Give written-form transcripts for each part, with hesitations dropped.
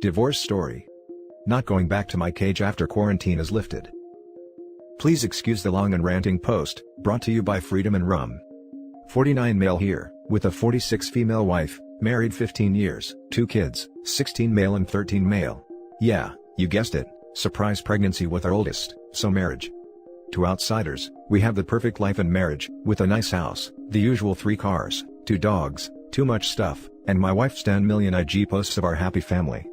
Divorce story. Not going back to my cage after quarantine is lifted. Please excuse the long and ranting post, brought to you by Freedom and Rum. 49 male here, with a 46 female wife, married 15 years, 2 kids, 16 male and 13 male. Yeah, you guessed it, surprise pregnancy with our oldest, so marriage. To outsiders, we have the perfect life and marriage, with a nice house, the usual 3 cars, 2 dogs, too much stuff, and my wife's 10 million IG posts of our happy family.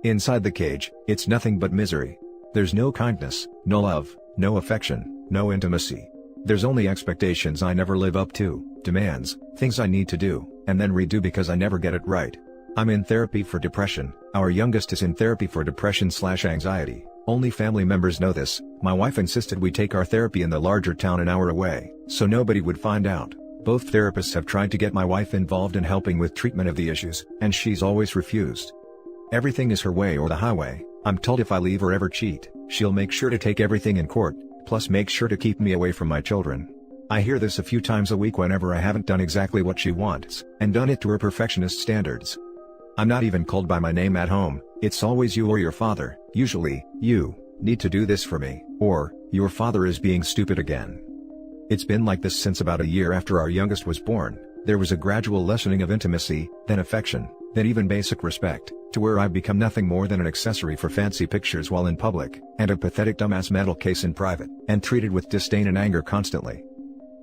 Inside the cage, it's nothing but misery. There's no kindness, no love, no affection, no intimacy. There's only expectations I never live up to, demands, things I need to do, and then redo because I never get it right. I'm in therapy for depression, our youngest is in therapy for depression/anxiety, only family members know this. My wife insisted we take our therapy in the larger town an hour away, so nobody would find out. Both therapists have tried to get my wife involved in helping with treatment of the issues, and she's always refused. Everything is her way or the highway. I'm told if I leave or ever cheat, she'll make sure to take everything in court, plus make sure to keep me away from my children. I hear this a few times a week whenever I haven't done exactly what she wants, and done it to her perfectionist standards. I'm not even called by my name at home, it's always you or your father, usually, you need to do this for me, or, your father is being stupid again. It's been like this since about a year after our youngest was born. There was a gradual lessening of intimacy, then affection, then even basic respect, to where I've become nothing more than an accessory for fancy pictures while in public, and a pathetic dumbass mental case in private, and treated with disdain and anger constantly.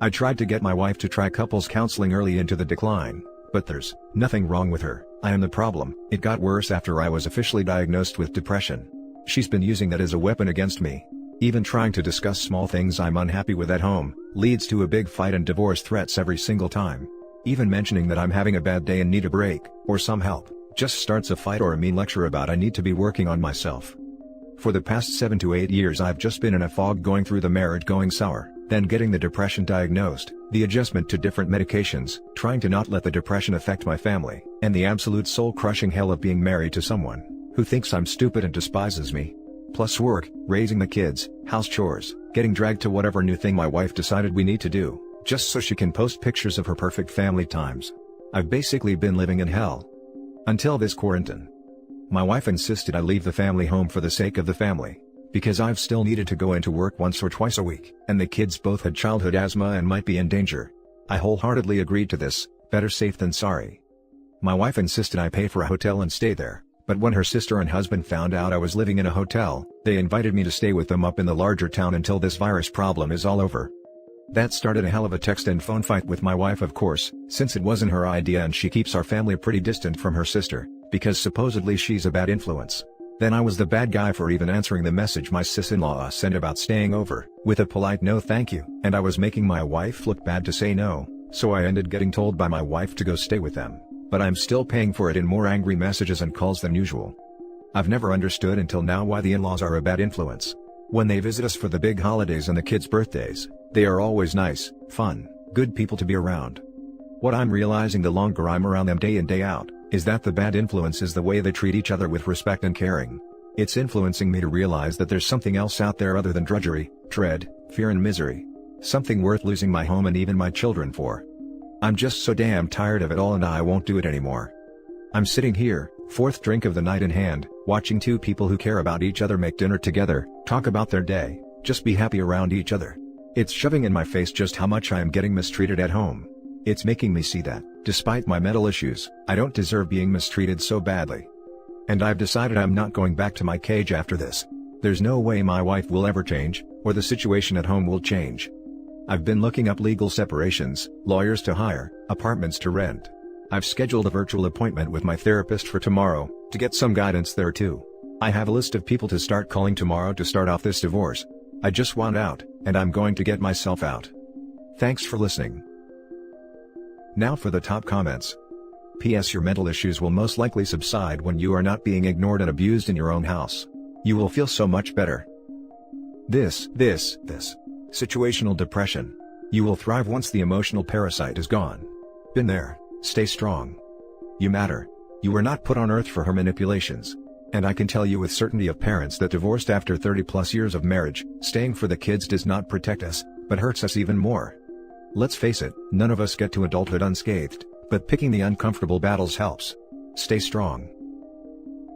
I tried to get my wife to try couples counseling early into the decline, but there's nothing wrong with her, I am the problem. It got worse after I was officially diagnosed with depression. She's been using that as a weapon against me. Even trying to discuss small things I'm unhappy with at home, leads to a big fight and divorce threats every single time. Even mentioning that I'm having a bad day and need a break, or some help, just starts a fight or a mean lecture about I need to be working on myself. For the past 7 to 8 years I've just been in a fog going through the marriage going sour, then getting the depression diagnosed, the adjustment to different medications, trying to not let the depression affect my family, and the absolute soul-crushing hell of being married to someone who thinks I'm stupid and despises me. Plus work, raising the kids, house chores, getting dragged to whatever new thing my wife decided we need to do, just so she can post pictures of her perfect family times. I've basically been living in hell. Until this quarantine. My wife insisted I leave the family home for the sake of the family, because I've still needed to go into work once or twice a week, and the kids both had childhood asthma and might be in danger. I wholeheartedly agreed to this, better safe than sorry. My wife insisted I pay for a hotel and stay there, but when her sister and husband found out I was living in a hotel, they invited me to stay with them up in the larger town until this virus problem is all over. That started a hell of a text and phone fight with my wife, of course, since it wasn't her idea and she keeps our family pretty distant from her sister, because supposedly she's a bad influence. Then I was the bad guy for even answering the message my sis-in-law sent about staying over, with a polite no thank you, and I was making my wife look bad to say no, so I ended getting told by my wife to go stay with them, but I'm still paying for it in more angry messages and calls than usual. I've never understood until now why the in-laws are a bad influence. When they visit us for the big holidays and the kids' birthdays, they are always nice, fun, good people to be around. What I'm realizing the longer I'm around them day in day out, is that the bad influence is the way they treat each other with respect and caring. It's influencing me to realize that there's something else out there other than drudgery, dread, fear and misery. Something worth losing my home and even my children for. I'm just so damn tired of it all and I won't do it anymore. I'm sitting here, 4th drink of the night in hand, watching 2 people who care about each other make dinner together, talk about their day, just be happy around each other. It's shoving in my face just how much I am getting mistreated at home. It's making me see that, despite my mental issues, I don't deserve being mistreated so badly. And I've decided I'm not going back to my cage after this. There's no way my wife will ever change, or the situation at home will change. I've been looking up legal separations, lawyers to hire, apartments to rent. I've scheduled a virtual appointment with my therapist for tomorrow, to get some guidance there too. I have a list of people to start calling tomorrow to start off this divorce. I just want out, and I'm going to get myself out. Thanks for listening. Now for the top comments. P.S. Your mental issues will most likely subside when you are not being ignored and abused in your own house. You will feel so much better. This. Situational depression. You will thrive once the emotional parasite is gone. Been there, stay strong. You matter. You were not put on earth for her manipulations. And I can tell you with certainty of parents that divorced after 30+ years of marriage, staying for the kids does not protect us, but hurts us even more. Let's face it, none of us get to adulthood unscathed, but picking the uncomfortable battles helps. Stay strong.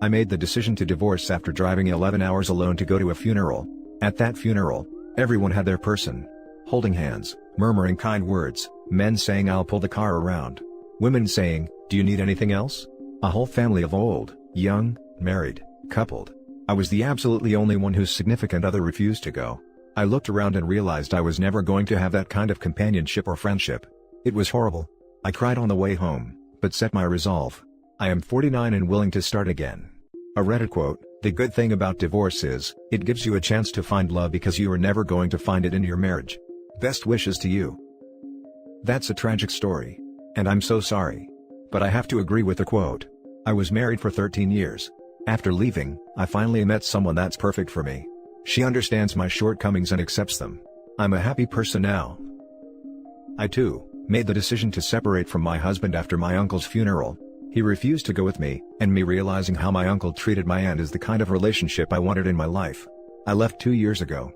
I made the decision to divorce after driving 11 hours alone to go to a funeral. At that funeral, everyone had their person. Holding hands, murmuring kind words, men saying I'll pull the car around. Women saying, do you need anything else? A whole family of old, young, married, coupled. I was the absolutely only one whose significant other refused to go. I looked around and realized I was never going to have that kind of companionship or friendship. It was horrible. I cried on the way home, but set my resolve. I am 49 and willing to start again. A Reddit quote, the good thing about divorce is, it gives you a chance to find love because you are never going to find it in your marriage. Best wishes to you. That's a tragic story. And I'm so sorry. But I have to agree with the quote. I was married for 13 years. After leaving, I finally met someone that's perfect for me. She understands my shortcomings and accepts them. I'm a happy person now. I too made the decision to separate from my husband after my uncle's funeral. He refused to go with me, and me realizing how my uncle treated my aunt is the kind of relationship I wanted in my life. I left 2 years ago.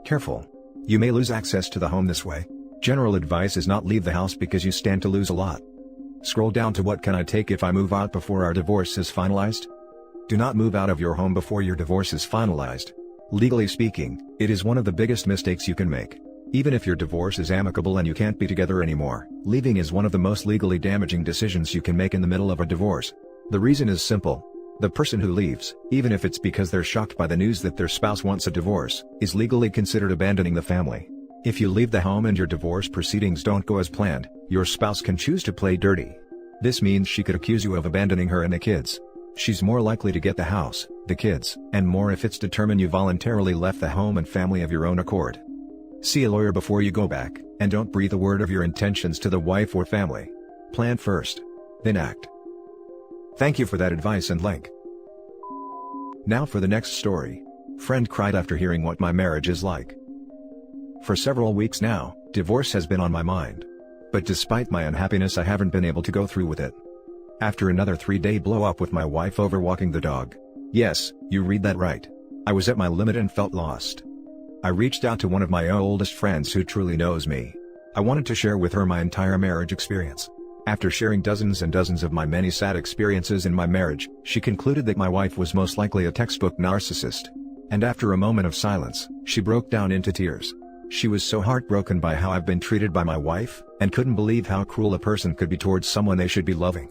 Careful. You may lose access to the home this way. General advice is not leave the house because you stand to lose a lot. Scroll down to what can I take if I move out before our divorce is finalized? Do not move out of your home before your divorce is finalized. Legally speaking, it is one of the biggest mistakes you can make. Even if your divorce is amicable and you can't be together anymore, leaving is one of the most legally damaging decisions you can make in the middle of a divorce. The reason is simple. The person who leaves, even if it's because they're shocked by the news that their spouse wants a divorce, is legally considered abandoning the family. If you leave the home and your divorce proceedings don't go as planned, your spouse can choose to play dirty. This means she could accuse you of abandoning her and the kids. She's more likely to get the house, the kids, and more if it's determined you voluntarily left the home and family of your own accord. See a lawyer before you go back, and don't breathe a word of your intentions to the wife or family. Plan first. Then act. Thank you for that advice and link. Now for the next story. Friend cried after hearing what my marriage is like. For several weeks now, divorce has been on my mind. But despite my unhappiness, I haven't been able to go through with it. After another 3-day blow-up with my wife over walking the dog. Yes, you read that right. I was at my limit and felt lost. I reached out to one of my oldest friends who truly knows me. I wanted to share with her my entire marriage experience. After sharing dozens and dozens of my many sad experiences in my marriage, she concluded that my wife was most likely a textbook narcissist. And after a moment of silence, she broke down into tears. She was so heartbroken by how I've been treated by my wife, and couldn't believe how cruel a person could be towards someone they should be loving.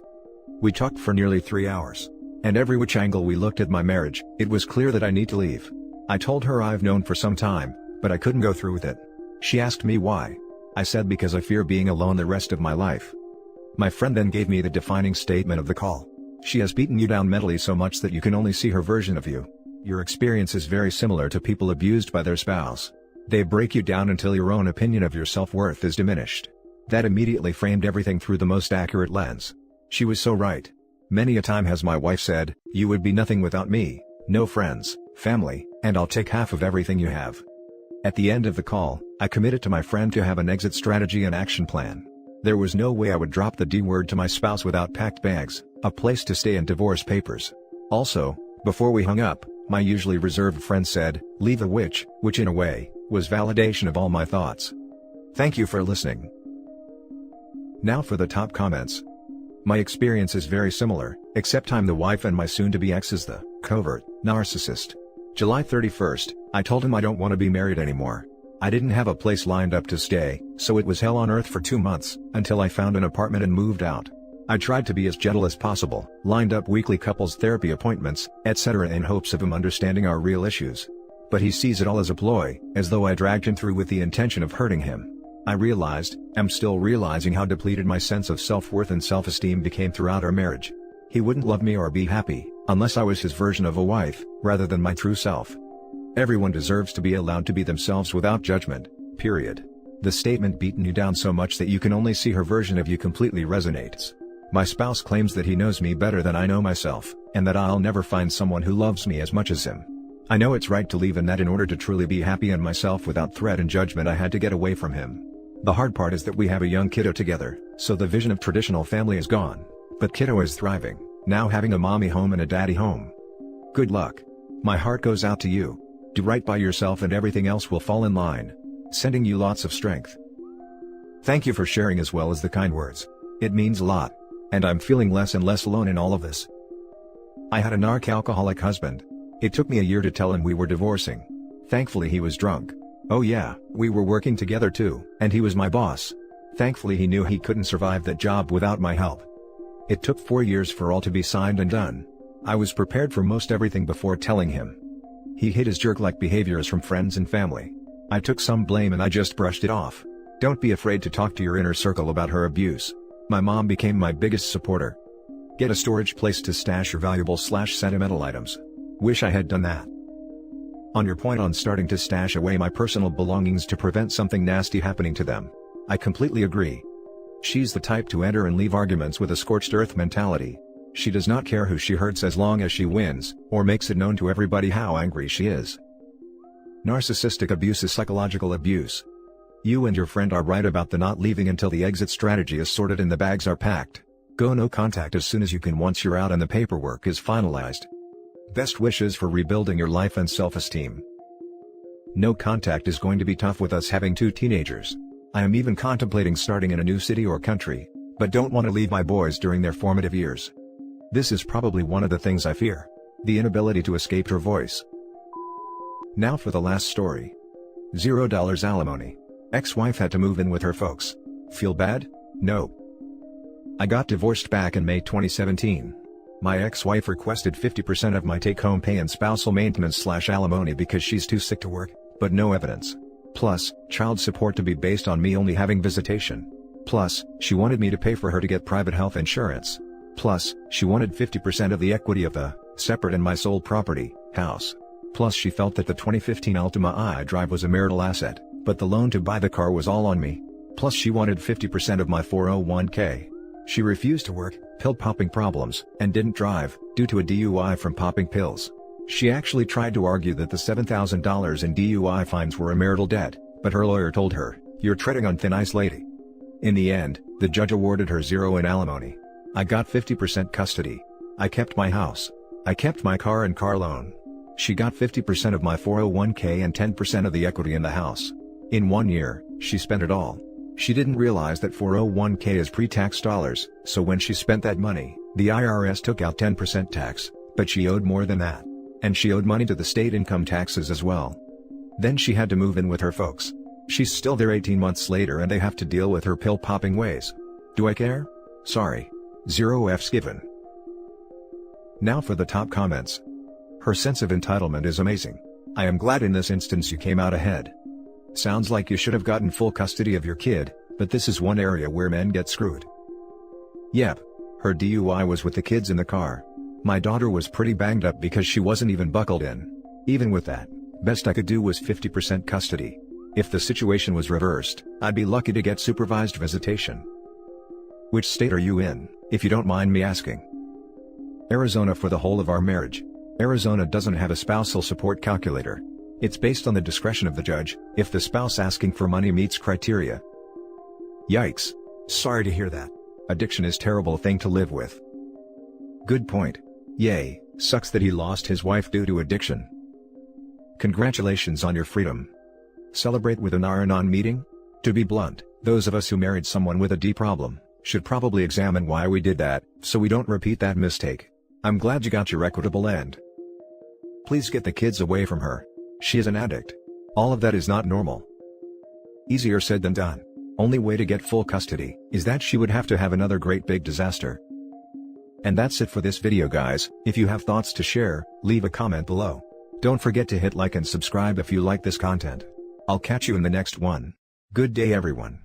We talked for nearly 3 hours. And every which angle we looked at my marriage, it was clear that I need to leave. I told her I've known for some time, but I couldn't go through with it. She asked me why. I said because I fear being alone the rest of my life. My friend then gave me the defining statement of the call. She has beaten you down mentally so much that you can only see her version of you. Your experience is very similar to people abused by their spouse. They break you down until your own opinion of your self-worth is diminished. That immediately framed everything through the most accurate lens. She was so right. Many a time has my wife said, you would be nothing without me, no friends, family, and I'll take half of everything you have. At the end of the call, I committed to my friend to have an exit strategy and action plan. There was no way I would drop the D word to my spouse without packed bags, a place to stay and divorce papers. Also, before we hung up, my usually reserved friend said, leave a which in a way, was validation of all my thoughts. Thank you for listening. Now for the top comments. My experience is very similar, except I'm the wife and my soon-to-be ex is the covert narcissist. July 31st, I told him I don't want to be married anymore. I didn't have a place lined up to stay, so it was hell on earth for 2 months, until I found an apartment and moved out. I tried to be as gentle as possible, lined up weekly couples therapy appointments, etc. in hopes of him understanding our real issues. But he sees it all as a ploy, as though I dragged him through with the intention of hurting him. I am still realizing how depleted my sense of self-worth and self-esteem became throughout our marriage. He wouldn't love me or be happy, unless I was his version of a wife, rather than my true self. Everyone deserves to be allowed to be themselves without judgment, period. The statement beaten you down so much that you can only see her version of you completely resonates. My spouse claims that he knows me better than I know myself, and that I'll never find someone who loves me as much as him. I know it's right to leave, and that in order to truly be happy and myself without threat and judgment I had to get away from him. The hard part is that we have a young kiddo together, so the vision of traditional family is gone. But kiddo is thriving, now having a mommy home and a daddy home. Good luck. My heart goes out to you. Do right by yourself and everything else will fall in line. Sending you lots of strength. Thank you for sharing as well as the kind words. It means a lot. And I'm feeling less and less alone in all of this. I had a narc-alcoholic husband. It took me a year to tell him we were divorcing. Thankfully he was drunk. Oh yeah, we were working together too, and he was my boss. Thankfully he knew he couldn't survive that job without my help. It took 4 years for all to be signed and done. I was prepared for most everything before telling him. He hid his jerk-like behaviors from friends and family. I took some blame and I just brushed it off. Don't be afraid to talk to your inner circle about her abuse. My mom became my biggest supporter. Get a storage place to stash your valuable/sentimental items. Wish I had done that. On your point on starting to stash away my personal belongings to prevent something nasty happening to them, I completely agree. She's the type to enter and leave arguments with a scorched earth mentality. She does not care who she hurts as long as she wins, or makes it known to everybody how angry she is. Narcissistic abuse is psychological abuse. You and your friend are right about the not leaving until the exit strategy is sorted and the bags are packed. Go no contact as soon as you can once you're out and the paperwork is finalized. Best wishes for rebuilding your life and self-esteem. No contact is going to be tough with us having 2 teenagers. I am even contemplating starting in a new city or country, but don't want to leave my boys during their formative years. This is probably one of the things I fear. The inability to escape her voice. Now for the last story. $0 alimony. Ex-wife had to move in with her folks. Feel bad? No. I got divorced back in May 2017. My ex-wife requested 50% of my take-home pay and spousal maintenance/alimony because she's too sick to work, but no evidence. Plus, child support to be based on me only having visitation. Plus, she wanted me to pay for her to get private health insurance. Plus, she wanted 50% of the equity of the separate and my sole property, house. Plus she felt that the 2015 Altima iDrive was a marital asset, but the loan to buy the car was all on me. Plus she wanted 50% of my 401k. She refused to work, pill-popping problems, and didn't drive, due to a DUI from popping pills. She actually tried to argue that the $7,000 in DUI fines were a marital debt, but her lawyer told her, "You're treading on thin ice, lady." In the end, the judge awarded her $0 in alimony. I got 50% custody. I kept my house. I kept my car and car loan. She got 50% of my 401k and 10% of the equity in the house. In 1 year, she spent it all. She didn't realize that 401k is pre-tax dollars, so when she spent that money, the IRS took out 10% tax, but she owed more than that. And she owed money to the state income taxes as well. Then she had to move in with her folks. She's still there 18 months later and they have to deal with her pill-popping ways. Do I care? Sorry. 0 F's given. Now for the top comments. Her sense of entitlement is amazing. I am glad in this instance you came out ahead. Sounds like you should have gotten full custody of your kid, but this is one area where men get screwed. Yep. Her DUI was with the kids in the car. My daughter was pretty banged up because she wasn't even buckled in. Even with that, best I could do was 50% custody. If the situation was reversed, I'd be lucky to get supervised visitation. Which state are you in, if you don't mind me asking? Arizona for the whole of our marriage. Arizona doesn't have a spousal support calculator. It's based on the discretion of the judge, if the spouse asking for money meets criteria. Yikes. Sorry to hear that. Addiction is a terrible thing to live with. Good point. Yay, sucks that he lost his wife due to addiction. Congratulations on your freedom. Celebrate with an Ar-Anon meeting? To be blunt, those of us who married someone with a D problem should probably examine why we did that, so we don't repeat that mistake. I'm glad you got your equitable end. Please get the kids away from her. She is an addict. All of that is not normal. Easier said than done. Only way to get full custody is that she would have to have another great big disaster. And that's it for this video, guys. If you have thoughts to share, leave a comment below. Don't forget to hit like and subscribe if you like this content. I'll catch you in the next one. Good day, everyone.